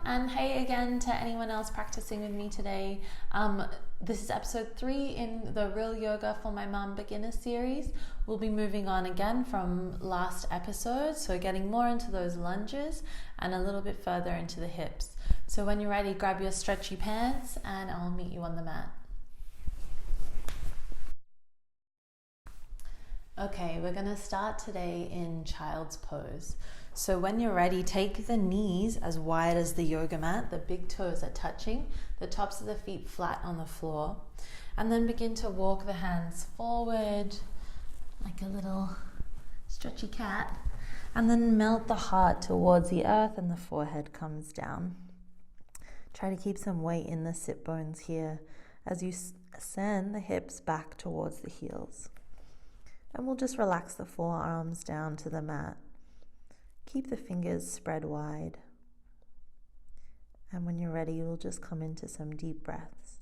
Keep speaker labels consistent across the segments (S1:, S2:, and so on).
S1: And hey again to anyone else practicing with me today. This is episode 3 in the Real Yoga for My Mum Beginner series. We'll be moving on again from last episode, so getting more into those lunges and a little bit further into the hips. So when you're ready, grab your stretchy pants and I'll meet you on the mat. Okay, we're going to start today in child's pose. So when you're ready, take the knees as wide as the yoga mat. The big toes are touching, the tops of the feet flat on the floor. And then begin to walk the hands forward like a little stretchy cat. And then melt the heart towards the earth and the forehead comes down. Try to keep some weight in the sit bones here as you send the hips back towards the heels. And we'll just relax the forearms down to the mat. Keep the fingers spread wide. And when you're ready, we'll just come into some deep breaths.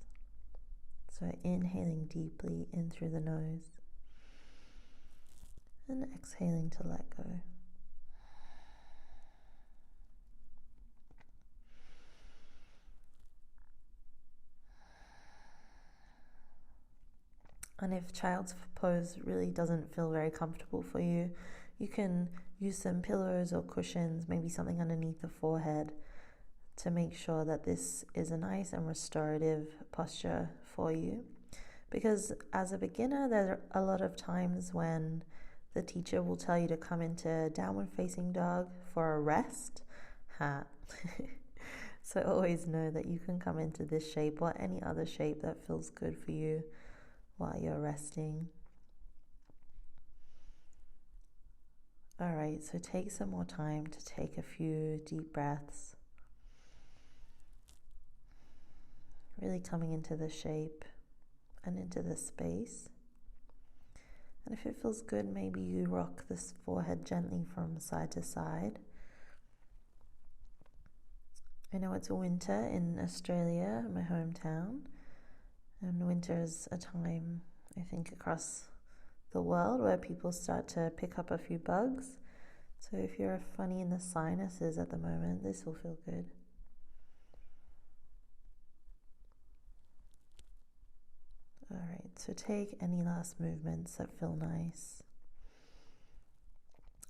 S1: So inhaling deeply in through the nose. And exhaling to let go. And if child's pose really doesn't feel very comfortable for you, you can use some pillows or cushions, maybe something underneath the forehead to make sure that this is a nice and restorative posture for you. Because as a beginner, there are a lot of times when the teacher will tell you to come into downward facing dog for a rest. So always know that you can come into this shape or any other shape that feels good for you while you're resting. All right, so take some more time to take a few deep breaths. Really coming into the shape and into the space. And if it feels good, maybe you rock this forehead gently from side to side. I know it's winter in Australia, my hometown. And winter is a time, I think, across the world where people start to pick up a few bugs. So if you're funny in the sinuses at the moment, this will feel good. All right, so take any last movements that feel nice.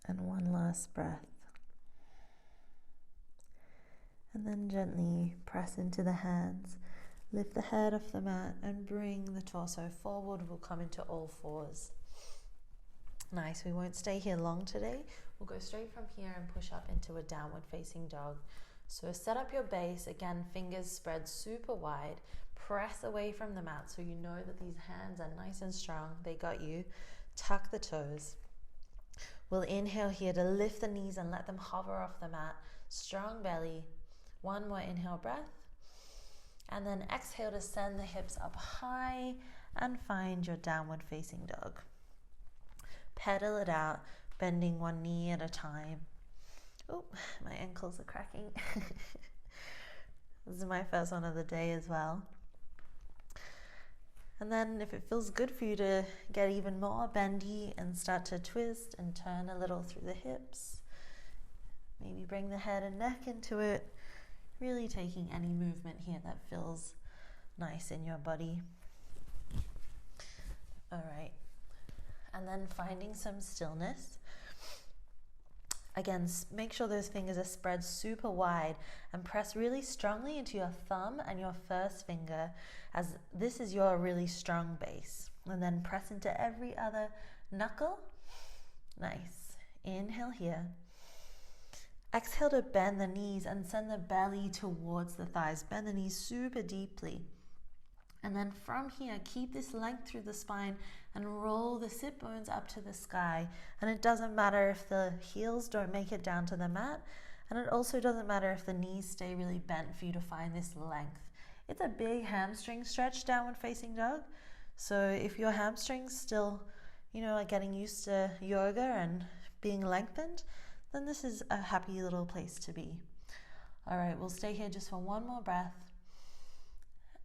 S1: And one last breath. And then gently press into the hands. Lift the head off the mat and bring the torso forward. We'll come into all fours. Nice, we won't stay here long today. We'll go straight from here and push up into a downward facing dog. So set up your base, again, fingers spread super wide. Press away from the mat so you know that these hands are nice and strong. They got you. Tuck the toes. We'll inhale here to lift the knees and let them hover off the mat. Strong belly. One more inhale breath. And then exhale to send the hips up high and find your downward facing dog. Pedal it out, bending one knee at a time. Oh, my ankles are cracking. This is my first one of the day as well. And then if it feels good for you to get even more bendy and start to twist and turn a little through the hips. Maybe bring the head and neck into it. Really taking any movement here that feels nice in your body. All right. And then finding some stillness. Again, make sure those fingers are spread super wide and press really strongly into your thumb and your first finger as this is your really strong base. And then press into every other knuckle. Nice. Inhale here. Exhale to bend the knees and send the belly towards the thighs. Bend the knees super deeply. And then from here, keep this length through the spine and roll the sit bones up to the sky. And it doesn't matter if the heels don't make it down to the mat. And it also doesn't matter if the knees stay really bent for you to find this length. It's a big hamstring stretch, downward facing dog. So if your hamstrings still, are getting used to yoga and being lengthened, then this is a happy little place to be. All right, we'll stay here just for one more breath.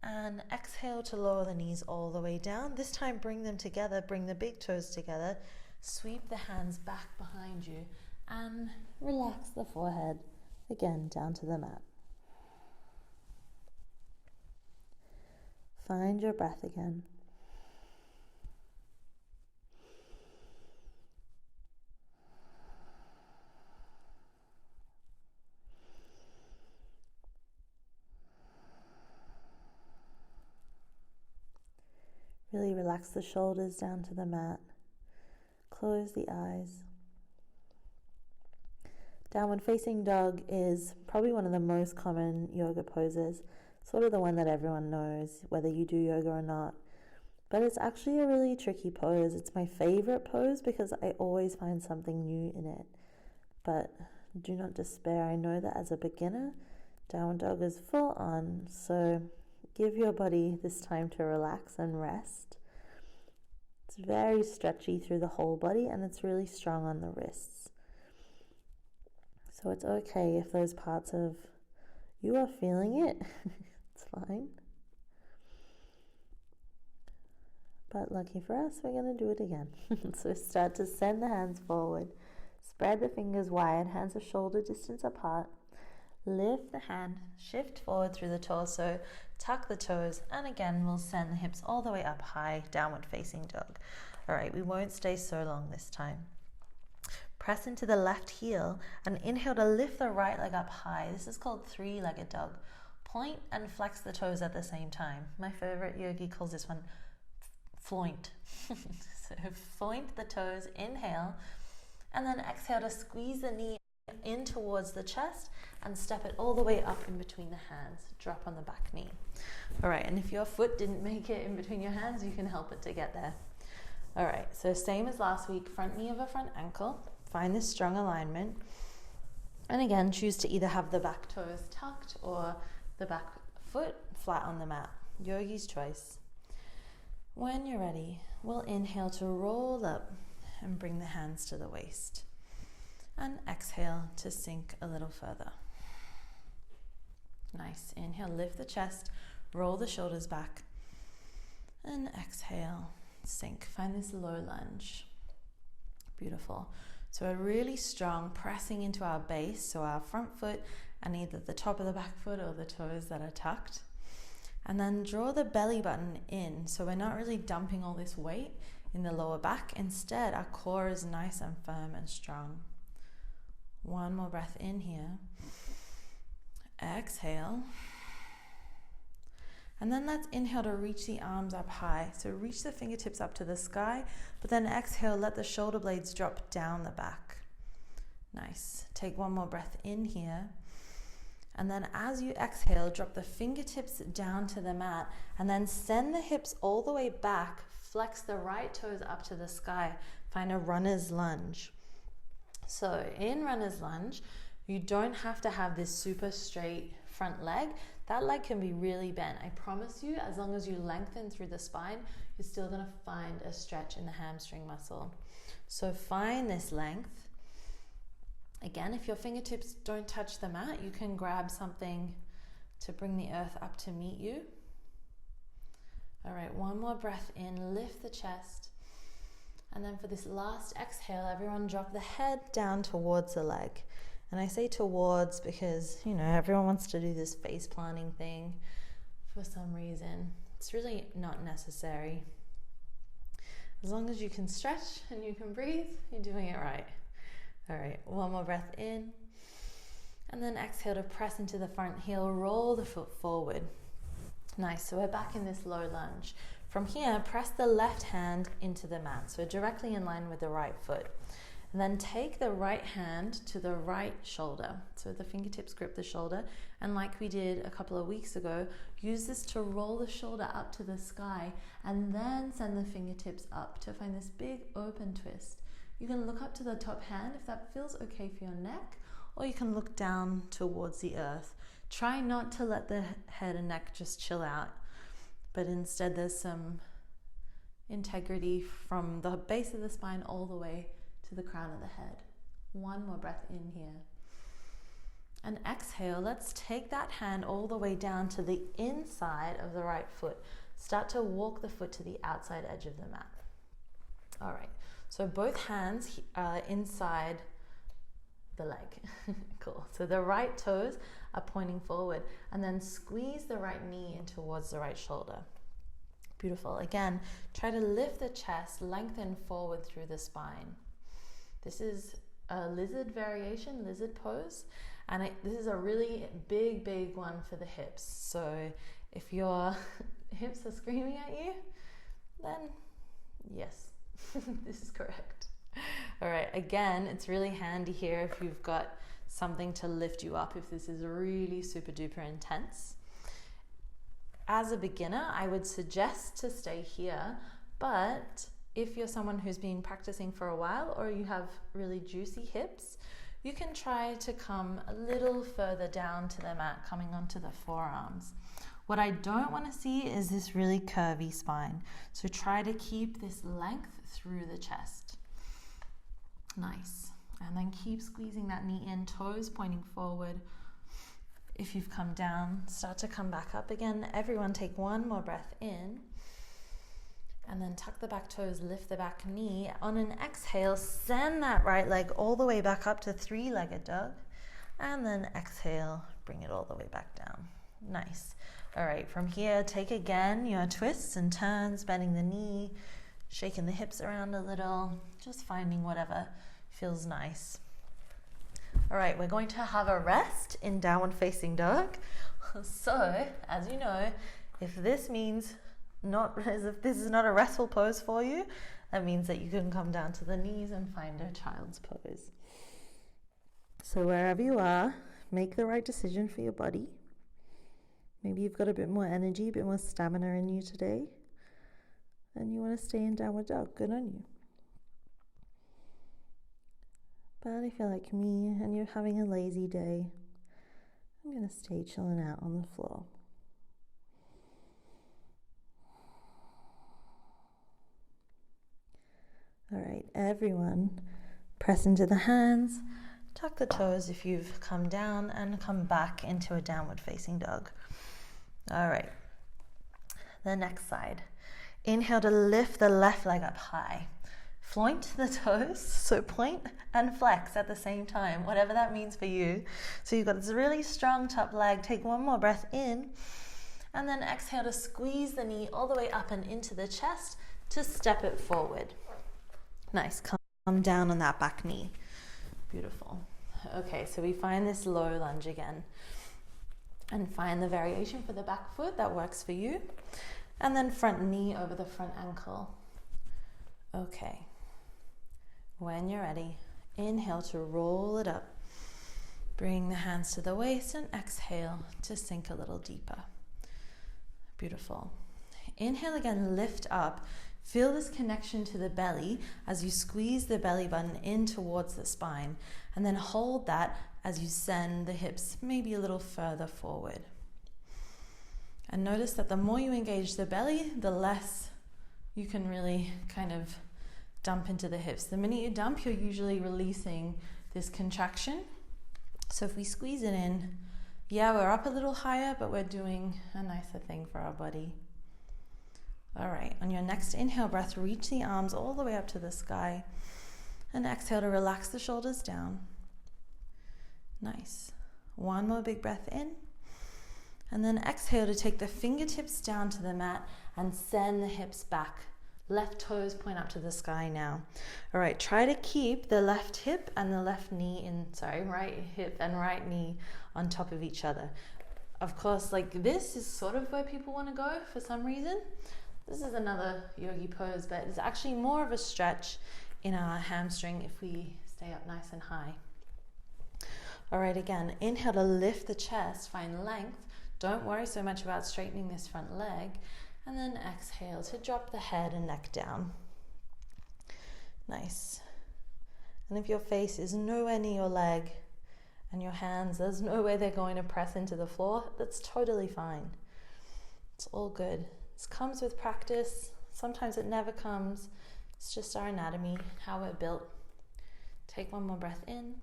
S1: And exhale to lower the knees all the way down. This time bring them together, bring the big toes together. Sweep the hands back behind you and relax the forehead again down to the mat. Find your breath again. Really relax the shoulders down to the mat. Close the eyes. Downward facing dog is probably one of the most common yoga poses, sort of the one that everyone knows, whether you do yoga or not. But it's actually a really tricky pose. It's my favorite pose because I always find something new in it. But do not despair. I know that as a beginner, downward dog is full on, so give your body this time to relax and rest. It's very stretchy through the whole body and it's really strong on the wrists. So it's okay if those parts of you are feeling it. It's fine. But lucky for us, we're going to do it again. So start to send the hands forward. Spread the fingers wide, hands are shoulder distance apart. Lift the hand, shift forward through the torso, tuck the toes, and again we'll send the hips all the way up high, downward facing dog. All right, we won't stay so long this time. Press into the left heel and inhale to lift the right leg up high. This is called three-legged dog. Point and flex the toes at the same time. My favorite yogi calls this one floint. So floint the toes, inhale, and then exhale to squeeze the knee in towards the chest and step it all the way up in between the hands. Drop on the back knee. All right, and if your foot didn't make it in between your hands, you can help it to get there. All right, so same as last week, front knee over front ankle. Find this strong alignment. And again, choose to either have the back toes tucked or the back foot flat on the mat. Yogi's choice. When you're ready, we'll inhale to roll up and bring the hands to the waist. And exhale to sink a little further. Nice. Inhale, lift the chest, roll the shoulders back. And exhale, sink. Find this low lunge. Beautiful. So we're really strong, pressing into our base, so our front foot and either the top of the back foot or the toes that are tucked. And then draw the belly button in, so we're not really dumping all this weight in the lower back. Instead, our core is nice and firm and strong. One more breath in here. Exhale. And then let's inhale to reach the arms up high. So reach the fingertips up to the sky, but then exhale, let the shoulder blades drop down the back. Nice. Take one more breath in here. And then as you exhale, drop the fingertips down to the mat and then send the hips all the way back. Flex the right toes up to the sky. Find a runner's lunge. So in runner's lunge, you don't have to have this super straight front leg. That leg can be really bent. I promise you, as long as you lengthen through the spine, you're still going to find a stretch in the hamstring muscle. So find this length. Again, if your fingertips don't touch the mat, you can grab something to bring the earth up to meet you. All right, one more breath in, lift the chest. And then for this last exhale, everyone drop the head down towards the leg. And I say towards because, everyone wants to do this face planting thing for some reason. It's really not necessary. As long as you can stretch and you can breathe, you're doing it right. All right, one more breath in. And then exhale to press into the front heel, roll the foot forward. Nice, so we're back in this low lunge. From here, press the left hand into the mat, so directly in line with the right foot. And then take the right hand to the right shoulder. So the fingertips grip the shoulder. And like we did a couple of weeks ago, use this to roll the shoulder up to the sky and then send the fingertips up to find this big open twist. You can look up to the top hand if that feels okay for your neck, or you can look down towards the earth. Try not to let the head and neck just chill out, but instead there's some integrity from the base of the spine all the way to the crown of the head. One more breath in here. And exhale, let's take that hand all the way down to the inside of the right foot. Start to walk the foot to the outside edge of the mat. All right, so both hands are inside the leg. Cool. So the right toes are pointing forward, and then squeeze the right knee in towards the right shoulder. Beautiful. Again, try to lift the chest, lengthen forward through the spine. This is a lizard variation, lizard pose, and this is a really big one for the hips. So if your hips are screaming at you, then yes, this is correct. All right, again, it's really handy here if you've got something to lift you up, if this is really super duper intense. As a beginner, I would suggest to stay here, but if you're someone who's been practicing for a while or you have really juicy hips, you can try to come a little further down to the mat, coming onto the forearms. What I don't want to see is this really curvy spine. So try to keep this length through the chest. Nice. And then keep squeezing that knee in, toes pointing forward. If you've come down, start to come back up again. Everyone take one more breath in. And then tuck the back toes, lift the back knee. On an exhale, send that right leg all the way back up to three-legged dog. And then exhale, bring it all the way back down. Nice. All right, from here, take again your twists and turns, bending the knee, shaking the hips around a little, just finding whatever feels nice. All right, we're going to have a rest in downward facing dog. So, as you know, if this is not a restful pose for you, that means that you can come down to the knees and find a child's pose. So wherever you are, make the right decision for your body. Maybe you've got a bit more energy, a bit more stamina in you today, and you want to stay in downward dog. Good on you. But if you're like me and you're having a lazy day, I'm going to stay chilling out on the floor. All right, everyone, press into the hands, tuck the toes if you've come down, and come back into a downward facing dog. All right, the next side. Inhale to lift the left leg up high. Floint the toes, so point and flex at the same time, whatever that means for you. So you've got this really strong top leg. Take one more breath in, and then exhale to squeeze the knee all the way up and into the chest to step it forward. Nice, come down on that back knee. Beautiful. Okay, so we find this low lunge again, and find the variation for the back foot that works for you, and then front knee over the front ankle. Okay. When you're ready, inhale to roll it up. Bring the hands to the waist and exhale to sink a little deeper. Beautiful. Inhale again, lift up. Feel this connection to the belly as you squeeze the belly button in towards the spine, and then hold that as you send the hips maybe a little further forward. And notice that the more you engage the belly, the less you can really kind of dump into the hips. The minute you dump, you're usually releasing this contraction. So if we squeeze it in, yeah, we're up a little higher, but we're doing a nicer thing for our body. All right, on your next inhale breath, reach the arms all the way up to the sky, and exhale to relax the shoulders down. Nice. One more big breath in, and then exhale to take the fingertips down to the mat and send the hips back. Left toes point up to the sky now. All right, try to keep the left hip and the right hip and right knee on top of each other. Of course, like this is sort of where people want to go for some reason. This is another yogi pose, but it's actually more of a stretch in our hamstring if we stay up nice and high. All right, again, inhale to lift the chest, find length. Don't worry so much about straightening this front leg. And then exhale to drop the head and neck down. Nice. And if your face is nowhere near your leg and your hands, there's no way they're going to press into the floor, that's totally fine. It's all good. This comes with practice. Sometimes it never comes. It's just our anatomy, how we're built. Take one more breath in.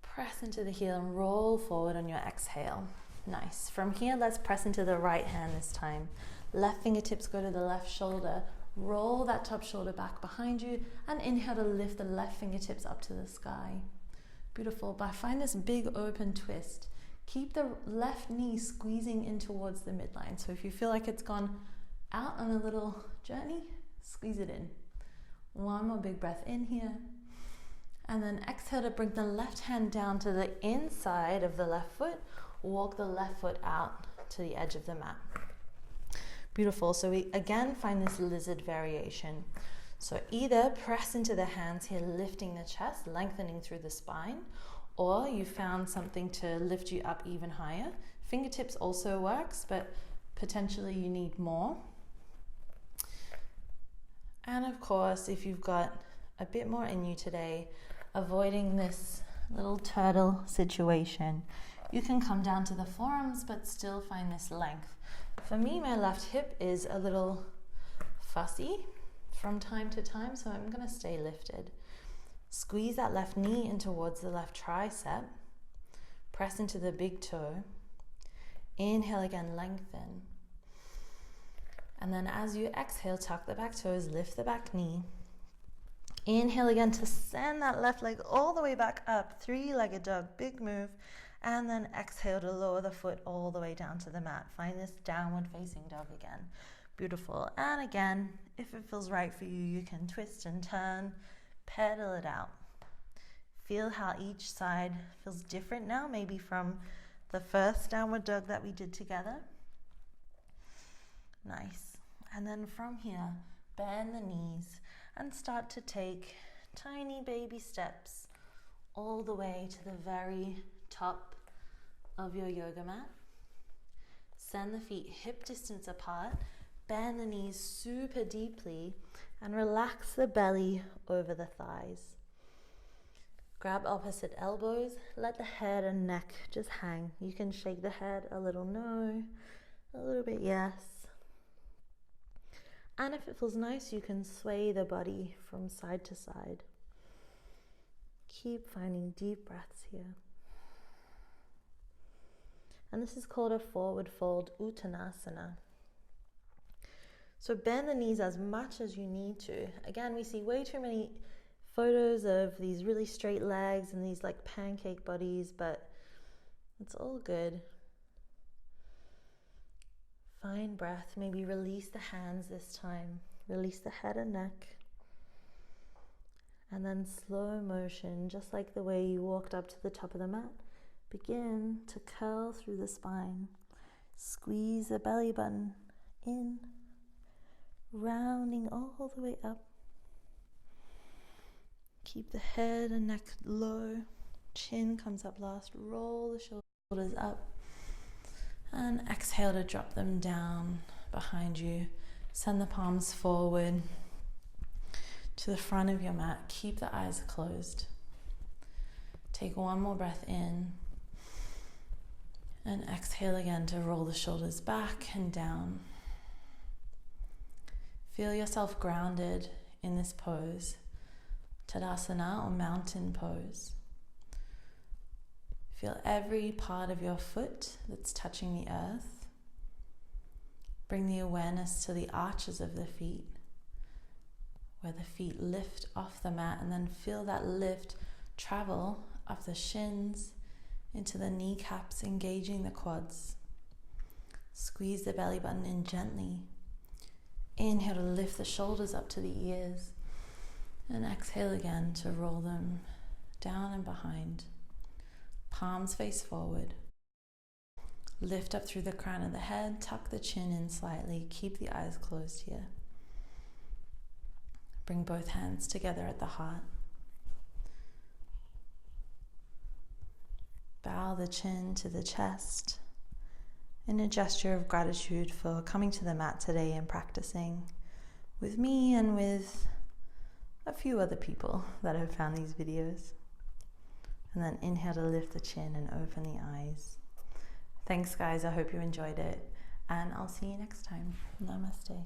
S1: Press into the heel and roll forward on your exhale. Nice. From here, let's press into the right hand this time. Left fingertips go to the left shoulder. Roll that top shoulder back behind you and inhale to lift the left fingertips up to the sky. Beautiful. But find this big open twist. Keep the left knee squeezing in towards the midline. So if you feel like it's gone out on a little journey, squeeze it in. One more big breath in here. And then exhale to bring the left hand down to the inside of the left foot. Walk the left foot out to the edge of the mat. Beautiful. So we again find this lizard variation. So either press into the hands here, lifting the chest, lengthening through the spine, or you found something to lift you up even higher. Fingertips also works, but potentially you need more. And of course, if you've got a bit more in you today, avoiding this little turtle situation, you can come down to the forearms but still find this length. For me, my left hip is a little fussy from time to time, so I'm going to stay lifted. Squeeze that left knee in towards the left tricep. Press into the big toe. Inhale again, lengthen. And then as you exhale, tuck the back toes, lift the back knee. Inhale again to send that left leg all the way back up, three-legged dog, big move. And then exhale to lower the foot all the way down to the mat. Find this downward facing dog again. Beautiful. And again, if it feels right for you, you can twist and turn, pedal it out. Feel how each side feels different now, maybe from the first downward dog that we did together. Nice. And then from here, bend the knees and start to take tiny baby steps all the way to the very top of your yoga mat. Send the feet hip distance apart, bend the knees super deeply, and relax the belly over the thighs. Grab opposite elbows, let the head and neck just hang. You can shake the head a little no, a little bit yes. And if it feels nice, you can sway the body from side to side. Keep finding deep breaths here. And this is called a forward fold uttanasana. So bend the knees as much as you need to. Again, we see way too many photos of these really straight legs and these like pancake bodies, but it's all good. Find breath, maybe release the hands this time. Release the head and neck. And then slow motion, just like the way you walked up to the top of the mat, begin to curl through the spine. Squeeze the belly button in, rounding all the way up. Keep the head and neck low. Chin comes up last. Roll the shoulders up. And exhale to drop them down behind you. Send the palms forward to the front of your mat. Keep the eyes closed. Take one more breath in. And exhale again to roll the shoulders back and down. Feel yourself grounded in this pose. Tadasana or mountain pose. Feel every part of your foot that's touching the earth. Bring the awareness to the arches of the feet, where the feet lift off the mat, and then feel that lift travel up the shins into the kneecaps, engaging the quads. Squeeze the belly button in gently. Inhale to lift the shoulders up to the ears, and exhale again to roll them down and behind. Palms face forward. Lift up through the crown of the head, tuck the chin in slightly, keep the eyes closed here. Bring both hands together at the heart. Bow the chin to the chest in a gesture of gratitude for coming to the mat today and practicing with me and with a few other people that have found these videos. And then inhale to lift the chin and open the eyes. Thanks guys, I hope you enjoyed it, and I'll see you next time. Namaste.